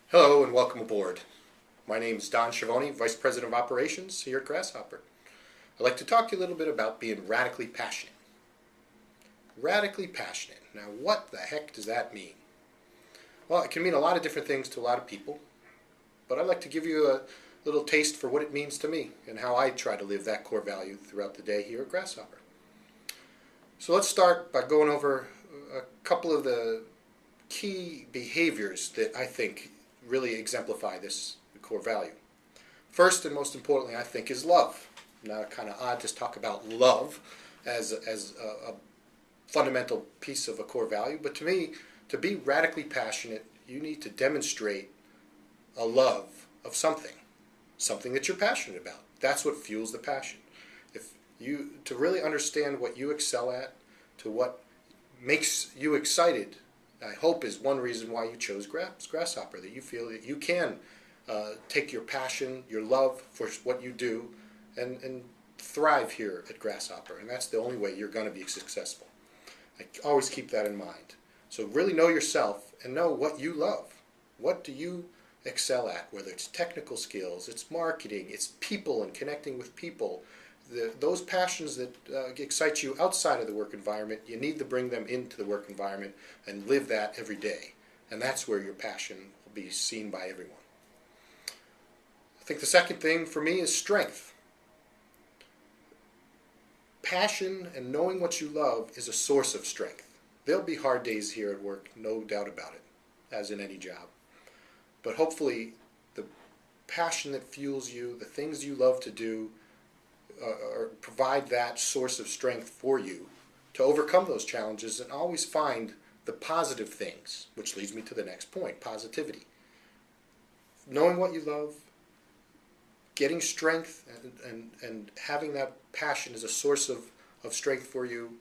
Hello and welcome aboard. My name is Don Schiavone, Vice President of Operations here at Grasshopper. I'd like to talk to you a little bit about being radically passionate. Radically passionate. Now what the heck does that mean? Well, it can mean a lot of different things to a lot of people, but I'd like to give you a little taste for what it means to me and how I try to live that core value throughout the day here at Grasshopper. So let's start by going over a couple of the key behaviors that I think really exemplify this core value. First and most importantly, I think, is love. Now, kind of odd to talk about love as a fundamental piece of a core value, but to me, to be radically passionate, you need to demonstrate a love of something that you're passionate about. That's what fuels the passion. To really understand what you excel at, to what makes you excited, I hope is one reason why you chose Grasshopper, that you feel that you can take your passion, your love for what you do, and thrive here at Grasshopper. And that's the only way you're going to be successful. I always keep that in mind. So really know yourself and know what you love. What do you excel at? Whether it's technical skills, it's marketing, it's people and connecting with people. Those passions that excite you outside of the work environment, you need to bring them into the work environment and live that every day. And that's where your passion will be seen by everyone. I think the second thing for me is strength. Passion and knowing what you love is a source of strength. There'll be hard days here at work, no doubt about it, as in any job. But hopefully the passion that fuels you, the things you love to do, or provide that source of strength for you to overcome those challenges and always find the positive things, which leads me to the next point, positivity. Knowing what you love, getting strength, and having that passion as a source of strength for you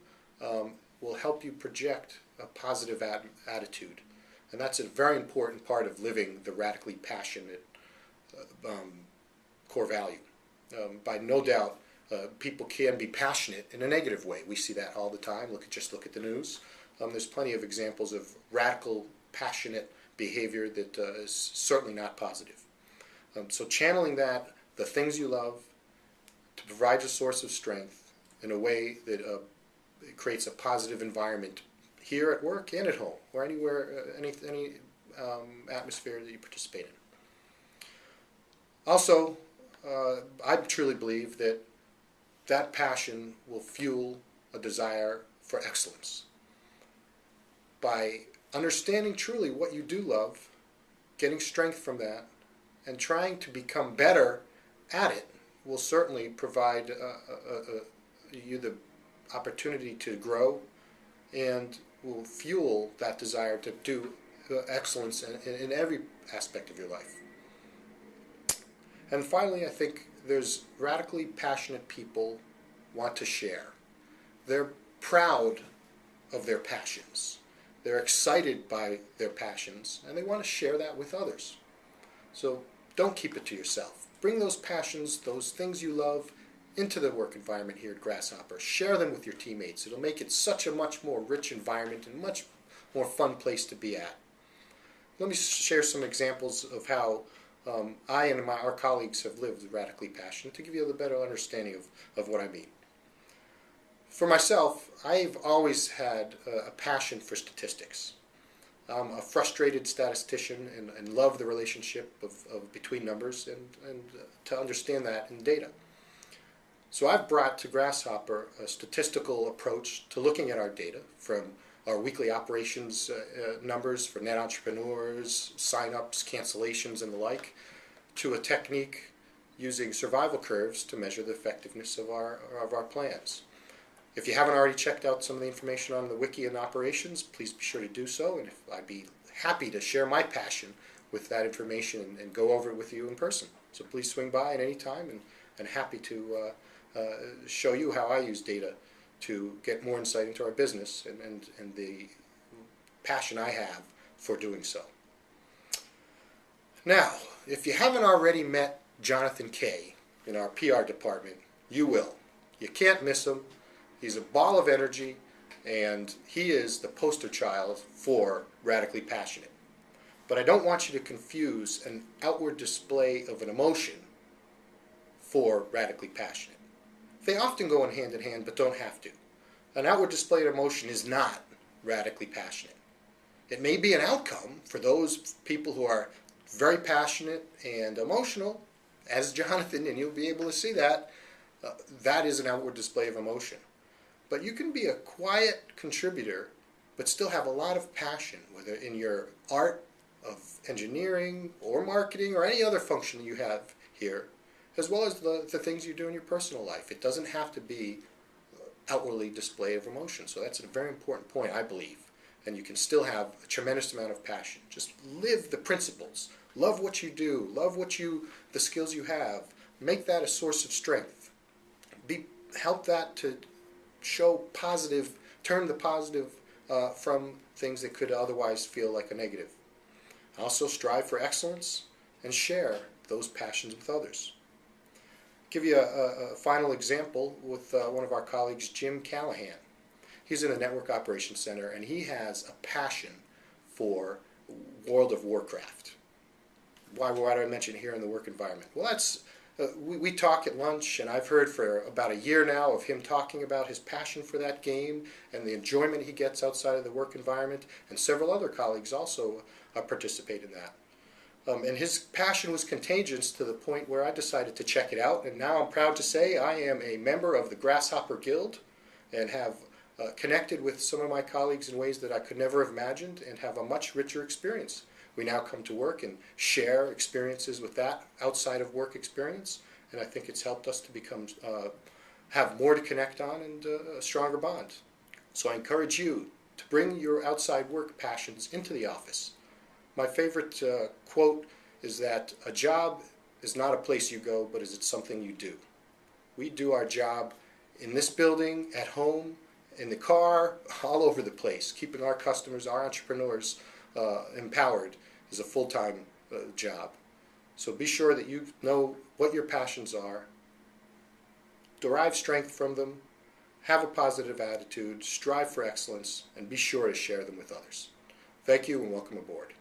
will help you project a positive attitude. And that's a very important part of living the radically passionate core value. By no doubt, people can be passionate in a negative way. We see that all the time. Just look at the news. There's plenty of examples of radical, passionate behavior that is certainly not positive. So channeling that, the things you love, to provide a source of strength in a way that it creates a positive environment here at work and at home, or anywhere, any atmosphere that you participate in. Also, I truly believe that passion will fuel a desire for excellence. By understanding truly what you do love, getting strength from that, and trying to become better at it will certainly provide you the opportunity to grow and will fuel that desire to do excellence in every aspect of your life. And finally, I think there's radically passionate people want to share. They're proud of their passions. They're excited by their passions, and they want to share that with others. So don't keep it to yourself. Bring those passions, those things you love, into the work environment here at Grasshopper. Share them with your teammates. It'll make it such a much more rich environment and much more fun place to be at. Let me share some examples of how I and our colleagues have lived radically passionate to give you a better understanding of what I mean. For myself, I've always had a passion for statistics. I'm a frustrated statistician and love the relationship of between numbers and to understand that in data. So I've brought to Grasshopper a statistical approach to looking at our data, from our weekly operations numbers for net entrepreneurs, sign-ups, cancellations, and the like, to a technique using survival curves to measure the effectiveness of our plans. If you haven't already checked out some of the information on the wiki and operations, please be sure to do so, and I'd be happy to share my passion with that information and go over it with you in person. So please swing by at any time, and happy to show you how I use data to get more insight into our business and the passion I have for doing so. Now, if you haven't already met Jonathan Kay in our PR department, you will. You can't miss him. He's a ball of energy, and he is the poster child for radically passionate. But I don't want you to confuse an outward display of an emotion for radically passionate. They often go in hand, but don't have to. An outward display of emotion is not radically passionate. It may be an outcome for those people who are very passionate and emotional, as Jonathan, and you'll be able to see that. That is an outward display of emotion. But you can be a quiet contributor, but still have a lot of passion, whether in your art of engineering or marketing or any other function you have here, as well as the things you do in your personal life. It doesn't have to be outwardly display of emotion. So that's a very important point, I believe. And you can still have a tremendous amount of passion. Just live the principles. Love what you do. Love the skills you have. Make that a source of strength. Help that to show positive, turn the positive from things that could otherwise feel like a negative. Also strive for excellence and share those passions with others. Give you a final example with one of our colleagues, Jim Callahan. He's in the Network Operations Center, and he has a passion for World of Warcraft. Why do I mention it here in the work environment? Well, that's we talk at lunch, and I've heard for about a year now of him talking about his passion for that game and the enjoyment he gets outside of the work environment, and several other colleagues also participate in that. And his passion was contagious to the point where I decided to check it out, and now I'm proud to say I am a member of the Grasshopper Guild and have connected with some of my colleagues in ways that I could never have imagined and have a much richer experience. We now come to work and share experiences with that outside of work experience, and I think it's helped us to become have more to connect on and a stronger bond. So I encourage you to bring your outside work passions into the office. My favorite quote is that a job is not a place you go, but is it something you do. We do our job in this building, at home, in the car, all over the place. Keeping our customers, our entrepreneurs empowered is a full-time job. So be sure that you know what your passions are, derive strength from them, have a positive attitude, strive for excellence, and be sure to share them with others. Thank you and welcome aboard.